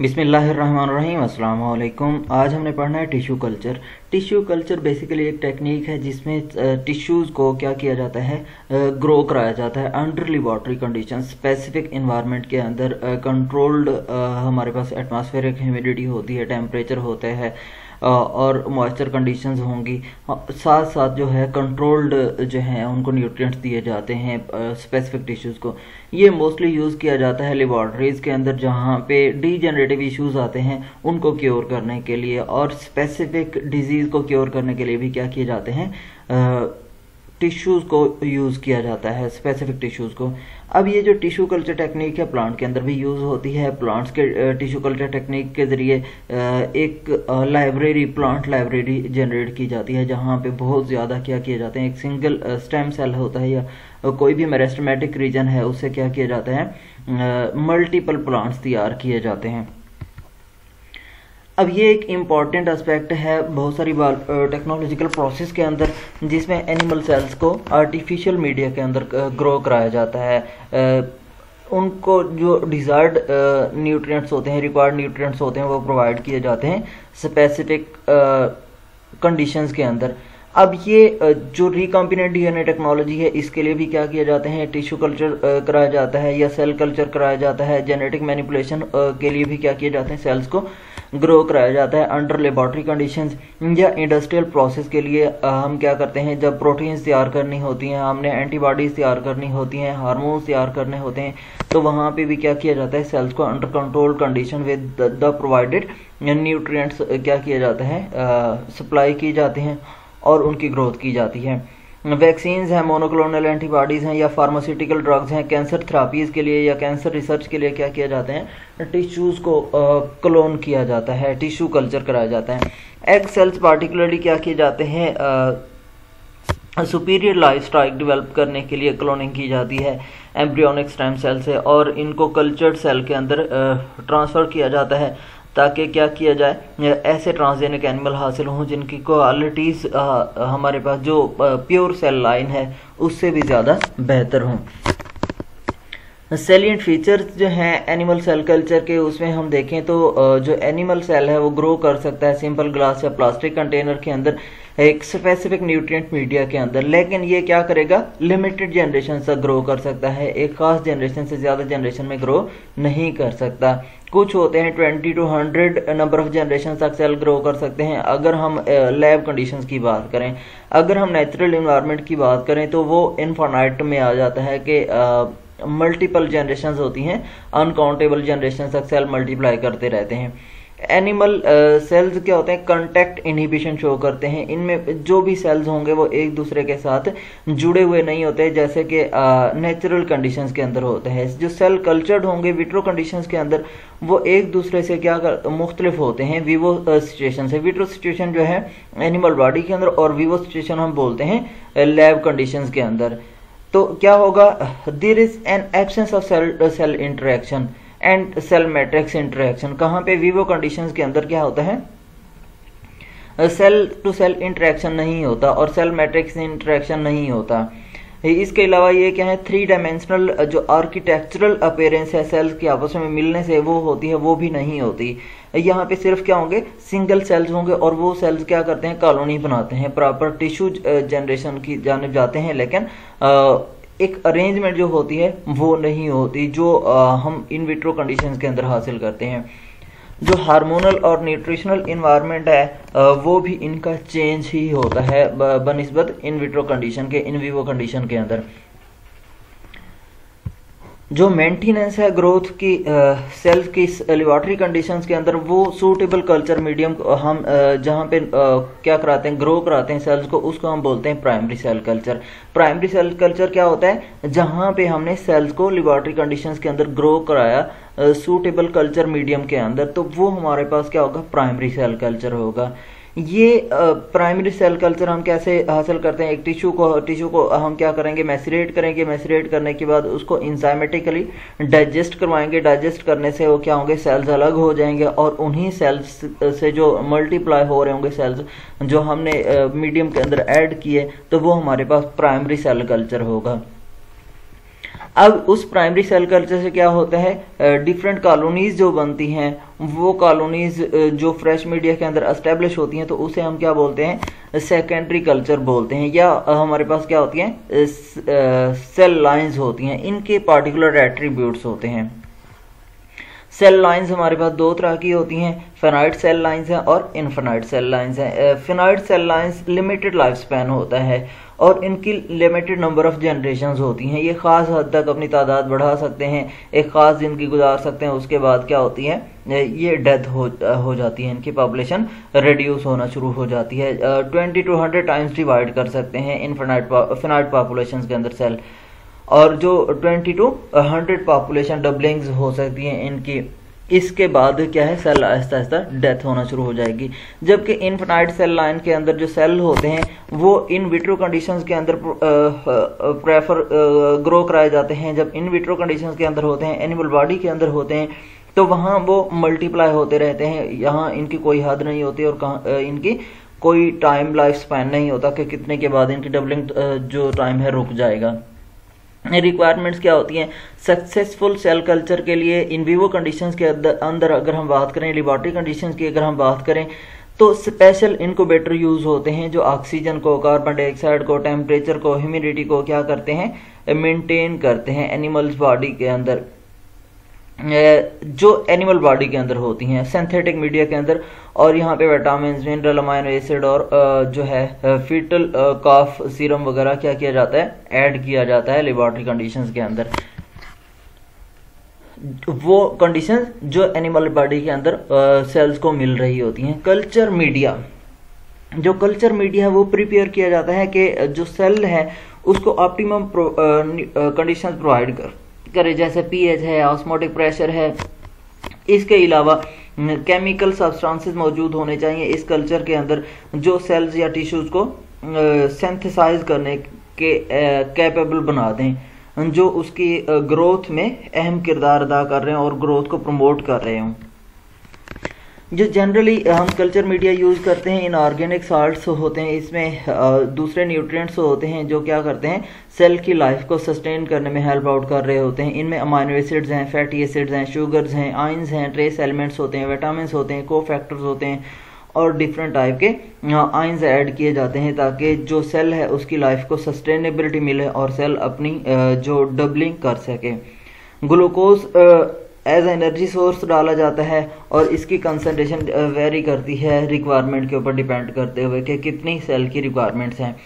बिस्मिल्लाहिर्रहमानिर्रहीम अस्सलाम वालेकुम। आज हमने पढ़ना है tissue culture. Tissue culture basically एक टेक्निक है जिसमें टिश्यूज़ को क्या किया जाता है, ग्रो कराया जाता है under laboratory condition, specific environment के अंदर। कंट्रोल्ड हमारे पास एटमॉस्फेरिक ह्यूमिडिटी होती है, टेम्परेचर होता है और मॉइस्चर कंडीशंस होंगी। साथ साथ जो है कंट्रोल्ड जो है उनको न्यूट्रिएंट्स दिए जाते हैं स्पेसिफिक टिश्यूज़ को। ये मोस्टली यूज़ किया जाता है लेबॉरेटरीज़ के अंदर जहाँ पे डीजेनरेटिव इश्यूज आते हैं उनको क्योर करने के लिए, और स्पेसिफिक डिजीज़ को क्योर करने के लिए भी क्या किए जाते हैं, टिश्यूज़ को यूज़ किया जाता है, स्पेसिफिक टिश्यूज़ को। अब ये जो टिश्यू कल्चर टेक्निक है प्लांट के अंदर भी यूज़ होती है। प्लांट्स के टिश्यू कल्चर टेक्निक के ज़रिए एक लाइब्रेरी, प्लांट लाइब्रेरी जनरेट की जाती है जहाँ पे बहुत ज़्यादा क्या किया जाते हैं, एक सिंगल स्टेम सेल होता है या कोई भी मेरिस्टेमेटिक रीजन है उससे क्या किया जाता है, मल्टीपल प्लांट्स तैयार किए जाते हैं। अब ये एक इम्पॉर्टेंट एस्पेक्ट है बहुत सारी टेक्नोलॉजिकल प्रोसेस के अंदर जिसमें एनिमल सेल्स को आर्टिफिशियल मीडिया के अंदर ग्रो कराया जाता है। उनको जो डिज़ायर्ड न्यूट्रिएंट्स होते हैं, रिक्वायर्ड न्यूट्रिएंट्स होते हैं, वो प्रोवाइड किए जाते हैं स्पेसिफिक कंडीशंस के अंदर। अब ये जो रिकॉम्बिनेंट डीएनए टेक्नोलॉजी है इसके लिए भी क्या किया जाता है, टिश्यू कल्चर कराया जाता है या सेल कल्चर कराया जाता है। जेनेटिक मैनिपुलेशन के लिए भी क्या किए जाते हैं, सेल्स को ग्रो कराया जाता है अंडर लेबॉरेटरी कंडीशंस। या इंडस्ट्रियल प्रोसेस के लिए हम क्या करते हैं, जब प्रोटीन्स तैयार करनी होती हैं, हमने एंटीबॉडीज तैयार करनी होती हैं, हार्मोन्स तैयार करने होते हैं, तो वहाँ पे भी क्या किया जाता है, सेल्स को under control condition with the provided nutrients क्या किया जाता है, सप्लाई की जाती हैं और उनकी ग्रोथ की जाती है। वैक्सीन्स हैं, मोनोक्लोनल एंटीबॉडीज़ हैं या फार्मास्यूटिकल ड्रग्स हैं, कैंसर थेरापीज़ के लिए या कैंसर रिसर्च के लिए क्या किया जाते हैं, टिश्यूज़ को क्लोन किया जाता है, टिश्यू कल्चर कराया जाता है। एग सेल्स पार्टिकुलरली क्या किए जाते हैं, सुपीरियर लाइफ स्टाइल डेवलप करने के लिए क्लोनिंग की जाती है एम्ब्रियोनिक स्टेम सेल से, और इनको कल्चर्ड सेल के अंदर ट्रांसफ़र किया जाता है ताकि क्या किया जाए, ऐसे ट्रांसजेनिक एनिमल हासिल हों जिनकी क्वालिटीज़ हमारे पास जो प्योर सेल लाइन है उससे भी ज़्यादा बेहतर हों। सेलिएंट फीचर्स जो हैं एनिमल सेल कल्चर के, उसमें हम देखें तो जो एनिमल सेल है वो ग्रो कर सकता है सिंपल ग्लास या प्लास्टिक कंटेनर के अंदर एक स्पेसिफिक न्यूट्रिएंट मीडिया के अंदर, लेकिन ये क्या करेगा, लिमिटेड जनरेशन तक ग्रो कर सकता है, एक खास जनरेशन से ज़्यादा जनरेशन में ग्रो नहीं कर सकता। कुछ होते हैं 20 to 100 नंबर ऑफ जनरेशन तक सेल ग्रो कर सकते हैं अगर हम लैब कंडीशंस की बात करें। अगर हम नेचुरल इन्वायरमेंट की बात करें तो वो इनफाइनाइट में आ जाता है कि मल्टीपल जनरेशंस होती हैं, अनकाउंटेबल जनरेशन तक सेल मल्टीप्लाई करते रहते हैं। एनिमल सेल्स क्या होते हैं, कांटेक्ट इनहिबिशन शो करते हैं। इनमें जो भी सेल्स होंगे वो एक दूसरे के साथ जुड़े हुए नहीं होते जैसे कि नेचुरल कंडीशंस के अंदर होते हैं। जो सेल कल्चर्ड होंगे विट्रो कंडीशंस के अंदर वो एक दूसरे से क्या मुख्तलिफ होते हैं विवो सिचुएशन से। विट्रो सिचुएशन जो है एनिमल बॉडी के अंदर और विवो सिचुएशन हम बोलते हैं लैब कंडीशंस के अंदर। तो क्या होगा, there is an absence of cell interaction and cell matrix interaction. कहाँ पे, विवो कंडीशंस के अंदर क्या होता है, सेल टू सेल इंटरेक्शन नहीं होता और सेल मैट्रिक्स इंटरेक्शन नहीं होता। इसके अलावा ये क्या है, 3 डायमेंशनल जो आर्किटेक्चरल अपीयरेंस है सेल्स की आपस में मिलने से वो होती है, वो भी नहीं होती। यहाँ पे सिर्फ क्या होंगे, सिंगल सेल्स होंगे और वो सेल्स क्या करते हैं, कॉलोनी बनाते हैं, प्रॉपर टिश्यू जनरेशन की जानिब जाते हैं, लेकिन एक अरेंजमेंट जो होती है वो नहीं होती जो हम इन विट्रो कंडीशंस के अंदर हासिल करते हैं। जो हार्मोनल और न्यूट्रिशनल इन्वायरमेंट है वो भी इनका चेंज ही होता है बनिस्बत इन विट्रो कंडीशन के, इन विवो कंडीशन के अंदर। जो मेंटेनेंस है ग्रोथ की सेल्स की लेबॉरेटरी कंडीशंस के अंदर, वो सूटेबल कल्चर मीडियम हम जहाँ पे क्या कराते हैं, ग्रो कराते हैं सेल्स को, उसको हम बोलते हैं primary cell culture. Primary cell culture क्या होता है, जहाँ पे हमने सेल्स को लेबॉरेटरी कंडीशंस के अंदर ग्रो कराया सूटेबल कल्चर मीडियम के अंदर, तो वो हमारे पास क्या होगा, प्राइमरी सेल कल्चर होगा। ये प्राइमरी सेल कल्चर हम कैसे हासिल करते हैं, एक टिश्यू को हम क्या करेंगे, मैसरेट करेंगे। मैसरेट करने के बाद उसको इंजाइमेटिकली डाइजेस्ट करवाएंगे। डाइजेस्ट करने से वो क्या होंगे, सेल्स अलग हो जाएंगे और उन्हीं सेल्स से जो मल्टीप्लाई हो रहे होंगे सेल्स जो हमने मीडियम के अंदर ऐड किए, तो वो हमारे पास प्राइमरी सेल कल्चर होगा। अब उस प्राइमरी सेल कल्चर से क्या होता है, डिफरेंट कॉलोनीज जो बनती हैं, वो कॉलोनीज जो फ्रेश मीडिया के अंदर एस्टेब्लिश होती हैं, तो उसे हम क्या बोलते हैं, सेकेंडरी कल्चर बोलते हैं। या हमारे पास क्या होती हैं, सेल लाइंस होती हैं, इनके पार्टिकुलर एट्रीब्यूट्स होते हैं। सेल लाइंस हमारे पास दो तरह की होती हैं, फिनाइट सेल लाइंस हैं और इनफिनाइट सेल लाइंस हैं। Finite cell lines limited life span होता है और इनकी लिमिटेड नंबर ऑफ जनरेशंस होती हैं। ये खास हद तक अपनी तादाद बढ़ा सकते हैं, एक खास जिंदगी गुजार सकते हैं, उसके बाद क्या होती है, ये डेथ हो जाती है, इनकी पॉपुलेशन रिड्यूस होना शुरू हो जाती है। 20 to 100 टाइम्स डिवाइड कर सकते हैं फिनाइट पॉपुलेशन के अंदर सेल, और जो 20 to 100 पॉपुलेशन डबलिंग्स हो सकती हैं इनकी। इसके बाद क्या है, सेल आहिस्ता आहिस्ता डेथ होना शुरू हो जाएगी। जबकि इनफिनाइट सेल लाइन के अंदर जो सेल होते हैं वो इन विट्रो कंडीशंस के अंदर ग्रो कराए जाते हैं। जब इन विट्रो कंडीशंस के अंदर होते हैं, एनिमल बॉडी के अंदर होते हैं, तो वहाँ वो मल्टीप्लाई होते रहते हैं। यहाँ इनकी कोई हद नहीं होती और इनकी कोई टाइम लाइफ स्पैन नहीं होता कि कितने के बाद इनकी डबलिंग जो टाइम है रुक जाएगा। रिक्वायरमेंट्स क्या होती हैं सक्सेसफुल सेल कल्चर के लिए? इन विवो कंडीशंस के अंदर अगर हम बात करें, लेबोरेटरी कंडीशंस की अगर हम बात करें, तो स्पेशल इनक्यूबेटर यूज होते हैं जो ऑक्सीजन को, कार्बन डाइऑक्साइड को, टेम्परेचर को, ह्यूमिडिटी को क्या करते हैं, मेंटेन करते हैं एनिमल्स बॉडी के अंदर, जो एनिमल बॉडी के अंदर होती हैं, सिंथेटिक मीडिया के अंदर। और यहाँ पे विटामिन, मिनरल, अमाइनो एसिड और जो है फीटल कॉफ सीरम वगैरह क्या किया जाता है, ऐड किया जाता है लेबोरेटरी कंडीशंस के अंदर। वो कंडीशंस जो एनिमल बॉडी के अंदर सेल्स को मिल रही होती हैं। कल्चर मीडिया, जो कल्चर मीडिया है वो प्रिपेयर किया जाता है कि जो सेल है उसको ऑप्टिमम कंडीशंस प्रोवाइड करे, जैसे पीएच है, ऑस्मोटिक प्रेशर है। इसके अलावा केमिकल सब्सटेंसेस मौजूद होने चाहिए इस कल्चर के अंदर जो सेल्स या टिश्यूज को सिंथेसाइज करने के कैपेबल बना दें, जो उसकी ग्रोथ में अहम किरदार अदा कर रहे हैं और ग्रोथ को प्रमोट कर रहे हों। जो जनरली हम कल्चर मीडिया यूज़ करते हैं, इनऑर्गेनिक साल्ट्स होते हैं, इसमें दूसरे न्यूट्रिएंट्स होते हैं जो क्या करते हैं, सेल की लाइफ को सस्टेन करने में हेल्प आउट कर रहे होते हैं। इनमें अमाइनो एसिड्स हैं, फैटी एसिड्स हैं, शुगर्स हैं, आयंस हैं, ट्रेस एलिमेंट्स होते हैं, विटामिन होते हैं, कोफैक्टर्स होते हैं और डिफरेंट टाइप के आयंस ऐड किए जाते हैं ताकि जो सेल है उसकी लाइफ को सस्टेनेबिलिटी मिले और सेल अपनी जो डबलिंग कर सके। ग्लूकोज एज एनर्जी सोर्स डाला जाता है और इसकी कंसंट्रेशन वेरी करती है रिक्वायरमेंट के ऊपर डिपेंड करते हुए कि कितनी सेल की रिक्वायरमेंट्स हैं।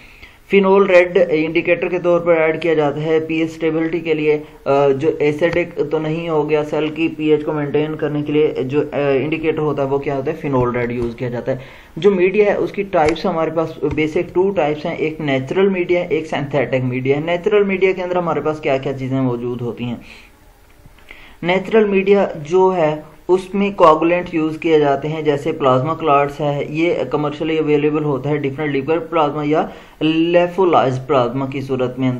फिनोल रेड इंडिकेटर के तौर पर ऐड किया जाता है पीएच स्टेबिलिटी के लिए, जो एसिडिक तो नहीं हो गया, सेल की पीएच को मेंटेन करने के लिए जो इंडिकेटर होता है वो क्या होता है, फिनोल रेड यूज किया जाता है। जो मीडिया है उसकी टाइप्स हमारे पास बेसिक 2 टाइप्स हैं, एक नेचुरल मीडिया, एक सिंथेटिक मीडिया है। नेचुरल मीडिया के अंदर हमारे पास क्या क्या चीजें मौजूद होती हैं? नेचुरल मीडिया जो है उसमें कोआगुलेंट यूज किए जाते हैं, जैसे प्लाज्मा क्लॉट्स है, ये कमर्शियली अवेलेबल होता है डिफरेंट लिक्विड प्लाज्मा या लेफोलाइज्ड प्लाज्मा की सूरत में।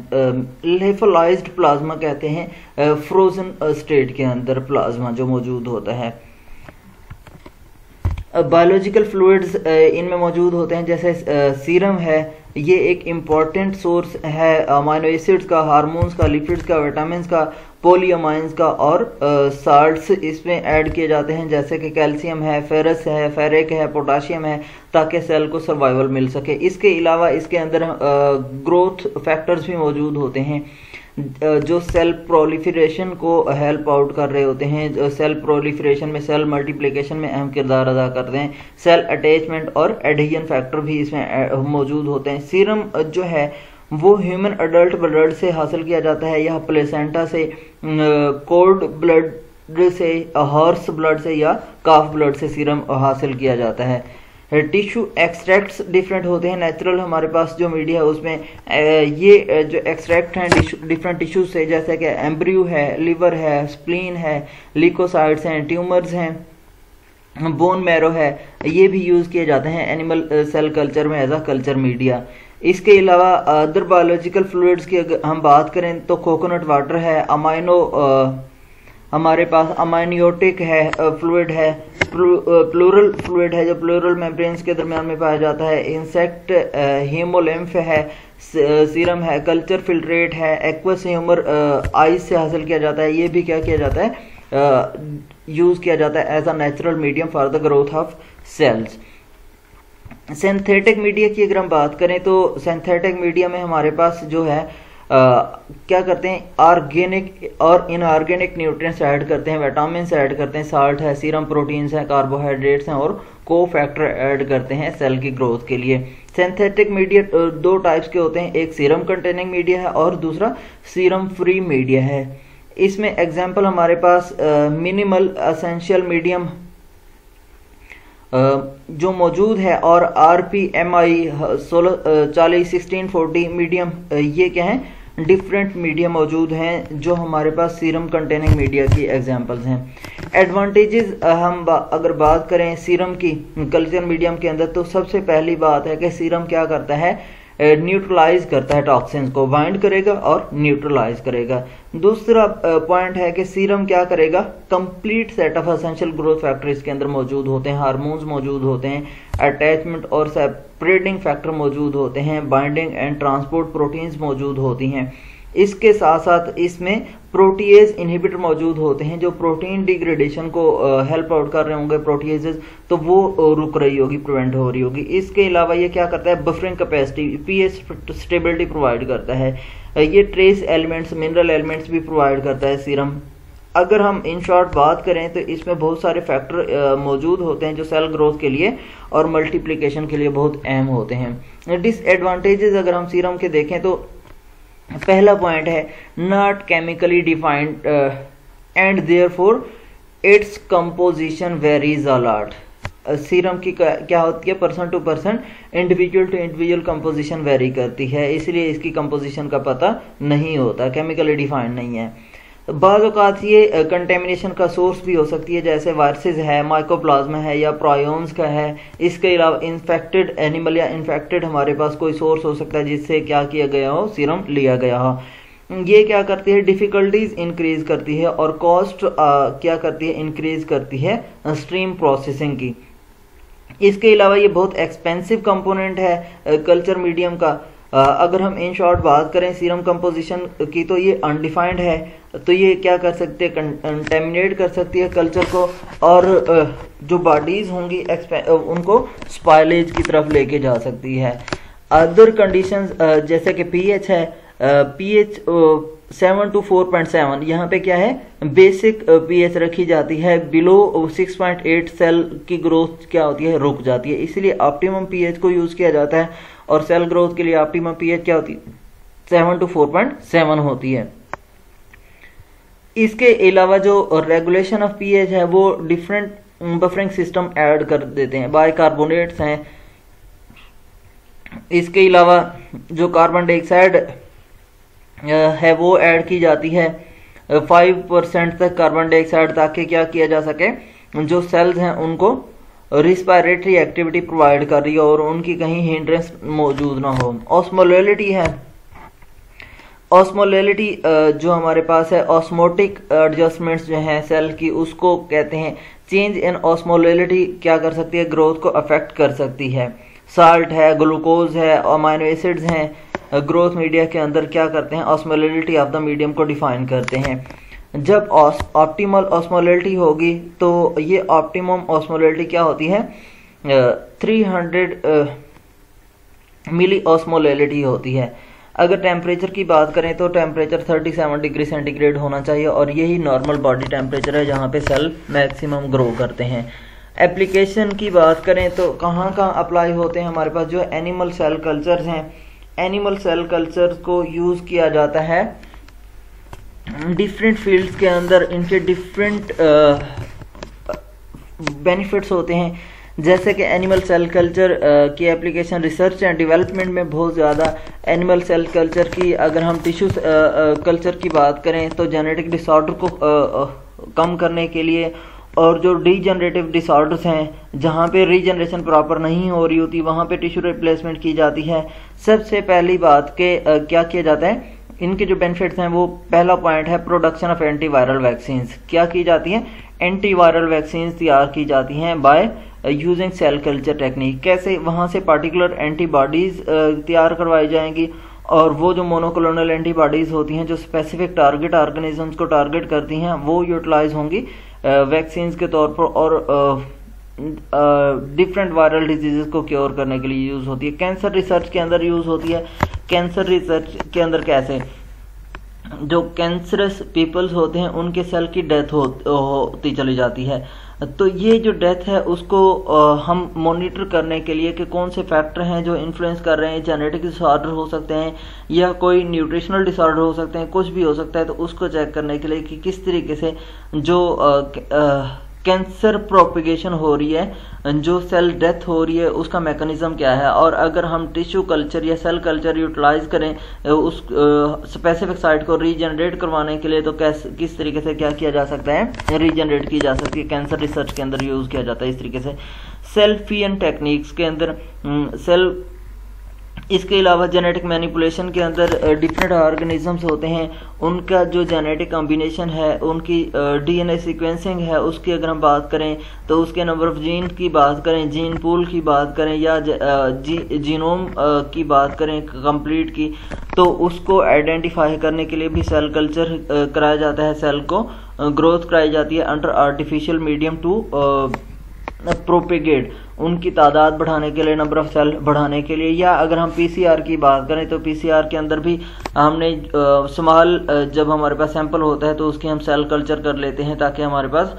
लेफोलाइज्ड प्लाज्मा कहते हैं फ्रोजन स्टेट के अंदर प्लाज्मा जो मौजूद होता है। बायोलॉजिकल फ्लूइड्स इनमें मौजूद होते हैं, जैसे सीरम है, ये एक इम्पॉर्टेंट सोर्स है अमाइनो एसिड्स का, हार्मोन्स का, लिपिड्स का, विटामिन का, पॉलीअमाइंस का और साल्ट्स इसमें ऐड किए जाते हैं, जैसे कि कैल्शियम है, फेरस है, फेरिक है, पोटाशियम है, ताकि सेल को सर्वाइवल मिल सके। इसके अलावा इसके अंदर ग्रोथ फैक्टर्स भी मौजूद होते हैं जो सेल प्रोलिफरेशन को हेल्प आउट कर रहे होते हैं, सेल प्रोलिफरेशन में, सेल मल्टीप्लिकेशन में अहम किरदार अदा करते हैं। सेल अटैचमेंट और एडहेजन फैक्टर भी इसमें मौजूद होते हैं। सीरम जो है वो ह्यूमन अडल्ट ब्लड से हासिल किया जाता है या प्लेसेंटा से, कोल्ड ब्लड से, हॉर्स ब्लड से या काफ ब्लड से सीरम हासिल किया जाता है। टिश्यू एक्सट्रैक्ट्स डिफरेंट होते हैं। नेचुरल हमारे पास जो मीडिया है उसमें ये जो एक्सट्रैक्ट हैं डिफरेंट टिश्यूज से, जैसे कि एम्ब्रियो है, लिवर है, स्प्लीन है, लिकोसाइड्स हैं, ट्यूमर्स हैं, बोन मैरो है, ये भी यूज किए जाते हैं एनिमल सेल कल्चर में एज अ कल्चर मीडिया। इसके अलावा अदर बायोलॉजिकल फ्लूइड्स की अगर हम बात करें तो कोकोनट वाटर है, हमारे पास अमाइनियोटिक है फ्लूइड है, प्लूरल फ्लूइड है जो प्लूरल मेम्ब्रेन्स के दरमियान में पाया जाता है, इंसेक्ट हीमोलिम्फ है, सीरम है, कल्चर फिल्ट्रेट है, एक्वस ह्यूमर आइस से हासिल किया जाता है। ये भी क्या किया जाता है, यूज़ किया जाता है as a natural medium for the growth of cells. Synthetic media की अगर हम बात करें तो सिंथेटिक मीडिया में हमारे पास जो है क्या करते हैं, ऑर्गेनिक और इनऑर्गेनिक न्यूट्रिएंट्स ऐड करते हैं, विटामिन ऐड करते हैं, साल्ट है, सीरम प्रोटीन्स हैं, कार्बोहाइड्रेट्स हैं और को फैक्टर ऐड करते हैं सेल की ग्रोथ के लिए। सिंथेटिक मीडिया दो टाइप्स के होते हैं, एक सीरम कंटेनिंग मीडिया है और दूसरा सीरम फ्री मीडिया है। इसमें एग्जाम्पल हमारे पास मिनिमल एसेंशियल मीडियम जो मौजूद है और RPMI 1640 मीडियम, ये क्या है, डिफरेंट मीडिया मौजूद हैं जो हमारे पास सीरम कंटेनिंग मीडिया की एग्जांपल्स हैं। एडवांटेजेस हम अगर बात करें सीरम की कल्चर मीडियम के अंदर, तो सबसे पहली बात है कि सीरम क्या करता है, न्यूट्रलाइज करता है, टॉक्सिन्स को बाइंड करेगा और न्यूट्रलाइज करेगा। दूसरा पॉइंट है कि सीरम क्या करेगा, complete set of essential growth factor इसके अंदर मौजूद होते हैं, हार्मोन्स मौजूद होते हैं, अटैचमेंट और सेपरेटिंग फैक्टर मौजूद होते हैं, बाइंडिंग एंड ट्रांसपोर्ट प्रोटीन्स मौजूद होती हैं। इसके साथ साथ इसमें प्रोटीएज इनहिबिटर मौजूद होते हैं जो प्रोटीन डिग्रेडेशन को हेल्प आउट कर रहे होंगे, प्रोटीएजेस, तो वो रुक रही होगी, प्रिवेंट हो रही होगी। इसके अलावा ये क्या करता है, buffering capacity, pH stability provide करता है। ये ट्रेस एलिमेंट्स, मिनरल एलिमेंट्स भी प्रोवाइड करता है सीरम। अगर हम इन शॉर्ट बात करें तो इसमें बहुत सारे फैक्टर मौजूद होते हैं जो सेल ग्रोथ के लिए और मल्टीप्लिकेशन के लिए बहुत अहम होते हैं। डिसएडवांटेजेस अगर हम सीरम के देखें तो पहला पॉइंट है, not chemically defined and therefore its composition varies a lot. Serum की क्या होती है, person to person, individual to individual composition vary करती है, इसलिए इसकी कंपोजिशन का पता नहीं होता, केमिकली डिफाइंड नहीं है। बाज़ औक़ात ये कंटेमिनेशन का सोर्स भी हो सकती है, जैसे वायरसेस है, माइकोप्लाज्मा है या प्रायोन्स का है। इसके अलावा इन्फेक्टेड एनिमल या इन्फेक्टेड हमारे पास कोई सोर्स हो सकता है जिससे क्या किया गया हो, सीरम लिया गया हो। ये क्या करती है, डिफ़िकल्टीज इंक्रीज करती है और कॉस्ट क्या करती है, इंक्रीज करती है स्ट्रीम प्रोसेसिंग की। इसके अलावा ये बहुत एक्सपेंसिव कंपोनेंट है कल्चर मीडियम का। अगर हम इन शॉर्ट बात करें सीरम कंपोजिशन की तो ये अनडिफाइंड है, तो ये क्या कर सकते हैं, कंटेमिनेट कर सकती है कल्चर को और जो बॉडीज होंगी उनको स्पॉइलेज की तरफ लेके जा सकती है। अदर कंडीशंस जैसे कि पीएच है, पीएच 7 to 4.7, यहाँ पे क्या है, बेसिक पीएच रखी जाती है। बिलो 6.8 सेल की ग्रोथ क्या होती है, रुक जाती है, इसलिए ऑप्टिमम पीएच को यूज किया जाता है और सेल ग्रोथ के लिए ऑप्टिमम पीएच क्या होती है, 7 to 4.7 होती है। इसके अलावा जो रेगुलेशन ऑफ पीएच है वो डिफरेंट बफरिंग सिस्टम ऐड कर देते हैं, बाइकार्बोनेट्स हैं। इसके अलावा जो कार्बन डाइऑक्साइड है वो ऐड की जाती है 5% तक कार्बन डाइऑक्साइड, ताकि क्या किया जा सके, जो सेल्स हैं उनको रिस्पायरेटरी एक्टिविटी प्रोवाइड कर रही है और उनकी कहीं हिंड्रेंस मौजूद ना हो। ऑस्मोलैलिटी है, ऑस्मोलैलिटी जो हमारे पास है, ऑस्मोटिक एडजस्टमेंट्स जो हैं सेल की, उसको कहते हैं। चेंज इन ऑस्मोलैलिटी क्या कर सकती है, ग्रोथ को अफेक्ट कर सकती है। साल्ट है, ग्लूकोज है, अमाइनो एसिड्स हैं, ग्रोथ मीडिया के अंदर क्या करते हैं, ऑस्मोलैलिटी ऑफ द मीडियम को डिफाइन करते हैं। जब ऑप्टिमल ऑस्मोलैलिटी होगी तो ये ऑप्टिमम ऑस्मोलैलिटी क्या होती है, 300 मिली ऑस्मोलैलिटी होती है। अगर टेम्परेचर की बात करें तो टेम्परेचर 37 डिग्री सेंटीग्रेड होना चाहिए और यही नॉर्मल बॉडी टेम्परेचर है जहाँ पे सेल मैक्सिमम ग्रो करते हैं। एप्लीकेशन की बात करें तो कहाँ कहाँ अप्लाई होते हैं हमारे पास, जो एनिमल सेल कल्चर्स हैं, एनिमल सेल कल्चर को यूज़ किया जाता है डिफरेंट फील्ड्स के अंदर। इनके डिफरेंट बेनिफिट्स होते हैं, जैसे कि एनिमल सेल कल्चर की एप्लीकेशन रिसर्च एंड डेवलपमेंट में बहुत ज़्यादा। एनिमल सेल कल्चर की अगर हम टिश्यू कल्चर की बात करें तो जेनेटिक डिसऑर्डर को कम करने के लिए, और जो डीजनरेटिव डिसऑर्डर्स हैं जहाँ पे रीजनरेशन प्रॉपर नहीं हो रही होती वहाँ पे टिश्यू रिप्लेसमेंट की जाती है। सबसे पहली बात के क्या किया जाता है, इनके जो बेनिफिट्स हैं वो पहला पॉइंट है प्रोडक्शन ऑफ एंटीवायरल वैक्सीन्स। क्या की जाती है, एंटीवायरल वैक्सीन तैयार की जाती हैं by using cell culture technique. कैसे वहाँ से पार्टिकुलर एंटीबॉडीज तैयार करवाई जाएंगी और वो जो मोनोक्लोनल एंटीबॉडीज होती हैं जो स्पेसिफिक टारगेट ऑर्गेनिजम्स को टारगेट करती हैं वो यूटिलाइज होंगी वैक्सीन के तौर पर और डिफरेंट वायरल डिजीजेस को क्योर करने के लिए यूज होती है। कैंसर रिसर्च के अंदर यूज होती है। कैंसर रिसर्च के अंदर कैसे जो कैंसरस पीपल्स होते हैं उनके सेल की डेथ होती चली जाती है। तो ये जो डेथ है उसको हम मॉनिटर करने के लिए कि कौन से फैक्टर हैं जो इन्फ्लुएंस कर रहे हैं। जेनेटिक डिसऑर्डर हो सकते हैं या कोई न्यूट्रिशनल डिसऑर्डर हो सकते हैं, कुछ भी हो सकता है। तो उसको चेक करने के लिए कि किस तरीके से जो कैंसर प्रोपिगेशन हो रही है, जो सेल डेथ हो रही है, उसका मैकेनिज्म क्या है। और अगर हम टिश्यू कल्चर या सेल कल्चर यूटिलाइज करें उस स्पेसिफिक साइट को रीजनरेट करवाने के लिए तो किस तरीके से क्या किया जा सकता है, रीजनरेट की जा सकती है। कैंसर रिसर्च के अंदर यूज किया जाता है इस तरीके से। सेल फियन टेक्निक्स के अंदर सेल, इसके अलावा जेनेटिक मैनिपुलेशन के अंदर डिफरेंट ऑर्गेनिजम्स होते हैं, उनका जो जेनेटिक कॉम्बिनेशन है, उनकी डीएनए सीक्वेंसिंग है, उसकी अगर हम बात करें तो उसके नंबर ऑफ जीन की बात करें, जीन पूल की बात करें या जीनोम की बात करें कंप्लीट की, तो उसको आइडेंटिफाई करने के लिए भी सेल कल्चर कराया जाता है। सेल को ग्रोथ कराई जाती है under artificial medium to propagate, उनकी तादाद बढ़ाने के लिए, नंबर ऑफ सेल बढ़ाने के लिए। या अगर हम पीसीआर की बात करें तो पीसीआर के अंदर भी हमने स्मॉल जब हमारे पास सैंपल होता है तो उसकी हम सेल कल्चर कर लेते हैं ताकि हमारे पास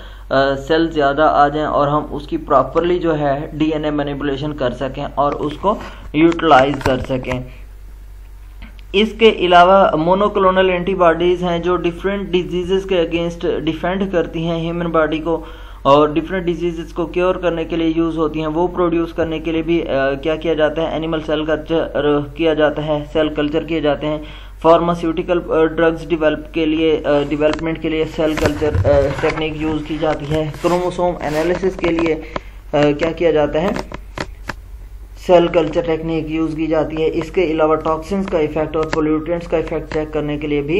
सेल ज़्यादा आ जाएं और हम उसकी प्रॉपरली जो है डीएनए मैनिपुलेशन कर सकें और उसको यूटिलाइज कर सकें। इसके अलावा मोनोक्लोनल एंटीबॉडीज़ हैं जो डिफरेंट डिजीज़ के अगेंस्ट डिफेंड करती हैं ह्यूमन बॉडी को और डिफरेंट डिजीज़ को क्योर करने के लिए यूज़ होती हैं। वो प्रोड्यूस करने के लिए भी क्या किया जाता है, एनिमल सेल कल्चर किया जाता है, सेल कल्चर किए जाते हैं। फार्मास्यूटिकल ड्रग्स डेवलपमेंट के लिए सेल कल्चर टेक्निक यूज़ की जाती है। क्रोमोसोम एनालिसिस के लिए क्या किया जाता है, सेल कल्चर टेक्निक यूज़ की जाती है। इसके अलावा टॉक्सिन्स का इफेक्ट और पोल्यूटेंट्स का इफेक्ट चेक करने के लिए भी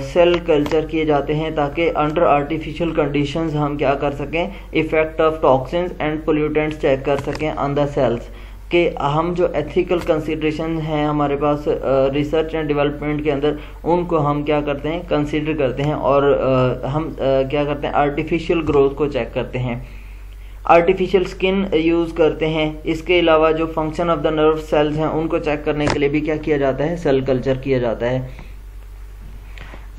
सेल कल्चर किए जाते हैं ताकि अंडर आर्टिफिशियल कंडीशंस हम क्या कर सकें, effect of toxins and pollutants check कर सकें ऑन द सेल्स। कि हम जो एथिकल कंसिडरेशन हैं हमारे पास रिसर्च एंड डेवलपमेंट के अंदर, उनको हम क्या करते हैं, कंसिडर करते हैं और हम क्या करते हैं, आर्टिफिशियल ग्रोथ को चेक करते हैं, आर्टिफिशियल स्किन यूज़ करते हैं। इसके अलावा जो function of the nerve cells हैं उनको चेक करने के लिए भी क्या किया जाता है, सेल कल्चर किया जाता है।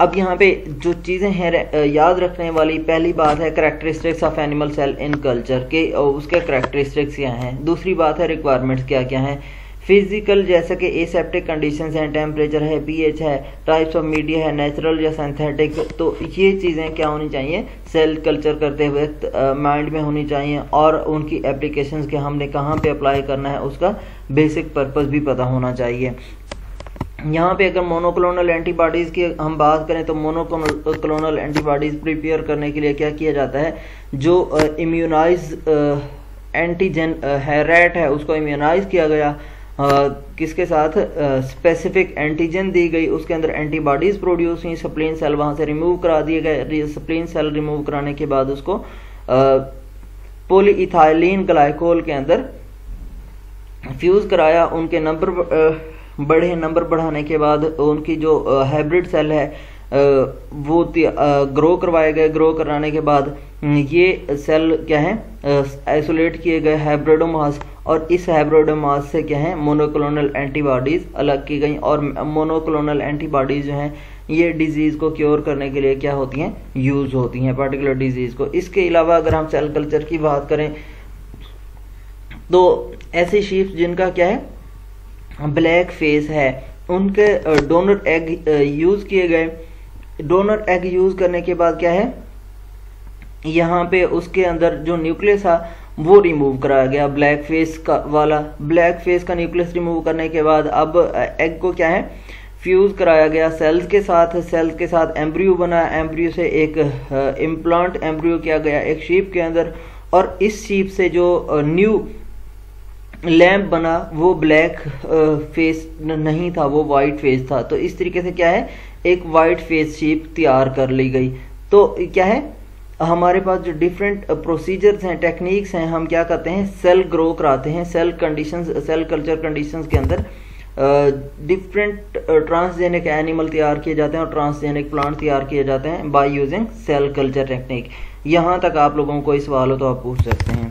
अब यहाँ पे जो चीज़ें हैं याद रखने वाली, पहली बात है characteristics of animal cell in culture के, उसके करैक्टरिस्टिक्स क्या हैं। दूसरी बात है रिक्वायरमेंट्स क्या क्या हैं। फिजिकल जैसे कि एसेप्टिक कंडीशंस हैं, टेम्परेचर है, पीएच है, टाइप्स ऑफ मीडिया है, नेचुरल या सिंथेटिक, तो ये चीज़ें क्या होनी चाहिए, सेल कल्चर करते हुए माइंड में होनी चाहिए और उनकी एप्लीकेशंस के हमने कहाँ पे अप्लाई करना है उसका बेसिक पर्पस भी पता होना चाहिए। यहाँ पे अगर मोनोक्लोनल एंटीबॉडीज़ की हम बात करें तो मोनोक्लोनल एंटीबॉडीज़ प्रिपेयर करने के लिए क्या किया जाता है, जो इम्यूनाइज एंटीजन है, रैट है, उसको इम्यूनाइज किया गया किसके साथ, स्पेसिफिक एंटीजन दी गई, उसके अंदर एंटीबॉडीज प्रोड्यूस हुई, स्प्लीन सेल वहां से रिमूव करा दिए गए। स्प्लीन सेल रिमूव कराने के बाद उसको पॉलीइथाइलिन ग्लाइकोल के अंदर फ्यूज कराया। उनके नंबर नंबर बढ़ाने के बाद उनकी जो हाइब्रिड सेल है वो ग्रो करवाए गए। ग्रो कराने के बाद ये सेल क्या है, आइसोलेट किए गए हाइब्रिडोमास, और इस हाइब्रिडोमास से क्या है, मोनोक्लोनल एंटीबॉडीज अलग की गई। और मोनोक्लोनल एंटीबॉडीज जो हैं ये डिजीज को क्योर करने के लिए क्या होती हैं, यूज होती हैं पर्टिकुलर डिजीज को। इसके अलावा अगर हम सेल कल्चर की बात करें तो ऐसे शीप्स जिनका क्या है, ब्लैक फेस है, उनके डोनर एग यूज किए गए। डोनर एग यूज करने के बाद क्या है, यहाँ पे उसके अंदर जो न्यूक्लियस था वो रिमूव कराया गया, ब्लैक फेस का वाला। ब्लैक फेस का न्यूक्लियस रिमूव करने के बाद अब एग को क्या है, फ्यूज कराया गया सेल्स के साथ। सेल्स के साथ एम्ब्रियो बना, एम्ब्रियो से एक इम्प्लांट एम्ब्रियो किया गया एक शीप के अंदर, और इस शीप से जो न्यू लैम्प बना वो ब्लैक फेस नहीं था, वो वाइट फेस था। तो इस तरीके से क्या है, एक वाइट फेस शीप तैयार कर ली गई। तो क्या है, हमारे पास जो डिफरेंट प्रोसीजर्स हैं, टेक्निक्स हैं, हम क्या करते हैं, सेल ग्रो कराते हैं। Cell conditions, cell culture conditions के अंदर डिफरेंट ट्रांसजेनिक एनिमल तैयार किए जाते हैं और ट्रांसजेनिक प्लांट तैयार किए जाते हैं by using cell culture technique. यहाँ तक आप लोगों को कोई सवाल हो तो आप पूछ सकते हैं।